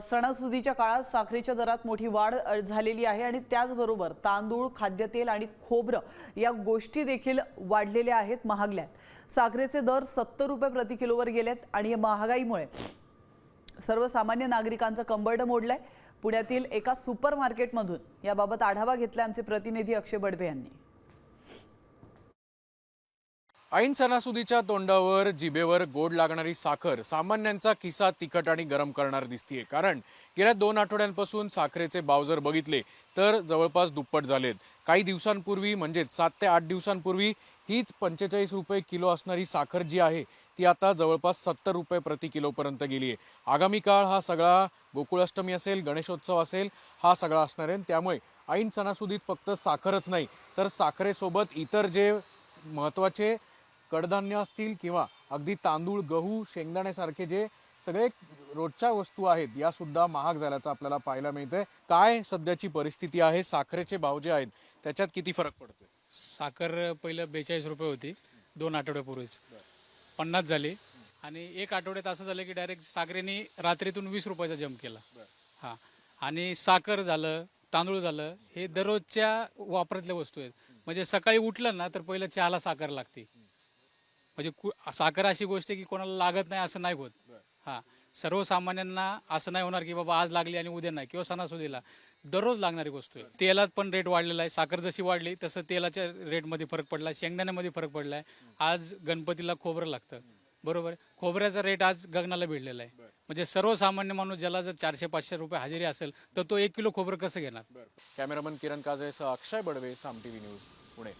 सणासुदीच्या काळात साखरेच्या दरात मोठी वाढ झालेली आहे आणि त्याचबरोबर तांदूळ, खाद्यतेल आणि खोबरं या गोष्टी देखील वाढलेल्या आहेत, महागल्यात। साखरेचे दर 70 रुपये प्रति किलोवर गेलेत आणि या महागाईमुळे सर्वसामान्य नागरिकांचं कंबरडं मोडलंय। पुण्यातील एका सुपर मार्केटमधून याबाबत आढावा घेतला आमचे प्रतिनिधी अक्षय बडवे यांनी। ऐन सणासुदीच्या तोंडावर जिभेवर गोड लागणारी साखर सामान्यांचा खिसा तिखट आणि गरम करणार दिसतीये। कारण गेल्या 2 आठवड्यांपासून साखरेचे भाव जर बघितले तर जवळपास दुप्पट झालेत। काही दिवसांपूर्वी म्हणजे 7 ते 8 दिवसांपूर्वी हीच 45 रुपये किलो असणारी साखर जी आहे ती आता जवळपास 70 रुपये प्रति किलो पर्यंत गेली आहे। आगामी काळ हा सगळा गोकुळाष्टमी असेल, गणेशोत्सव असेल, हा सगळा असणार आहे। त्यामुळे ऐन सणासुदीत फक्त साखरच नाही तर साखरेसोबत इतर जे महत्त्वाचे कडधान्य असतील किंवा अगदी तांदूळ, गहू, शेंगदाण्यासारखे जे सगळे रोजच्या वस्तू आहेत या सुद्धा महाग झाल्याचं आपल्याला पाहायला मिळतंय। काय सध्याची परिस्थिती आहे, साखरेचे भाव जे आहेत त्याच्यात किती फरक पडतोय? साखर पहिलं 42 रुपये होती 2 आठवड्यापूर्वीच, 50 झाली आणि 1 आठवड्यात असं झालं की डायरेक्ट साखरेने रात्रीतून 20 रुपयाचा जंप केला। हां, आणि साखर झालं, तांदूळ झालं, हे दररोजच्या वापरातल्या वस्तू आहेत। म्हणजे सकाळी उठलं ना तर पहिलं चहाला साखर लागते। म्हणजे साखर अशी गोष्ट आहे की कोणाला लागत नाही असं नाही होत। हां, सर्वसामान्यांना असं नाही होणार की बाबा आज लागली आणि उद्या नाही, किंवा सणासुदीला दररोज लागणारी गोष्ट आहे। तेलात पण रेट वाढलेला आहे, साखर जशी वाढली तसं तेलाच्या रेटमध्ये फरक पडला, शेंगदाण्यामध्ये फरक पडला आहे। आज गणपतीला खोबरं लागतं, बरोबर, खोबऱ्याचा रेट आज गगनाला भिडलेला आहे। म्हणजे सर्वसामान्य माणूस ज्याला जर 400-500 रुपये हजेरी असेल तर तो 1 किलो खोबरं कसं घेणार? कॅमेरामन किरण काजळेसह अक्षय बडवे, साम टीव्ही न्यूज, पुणे।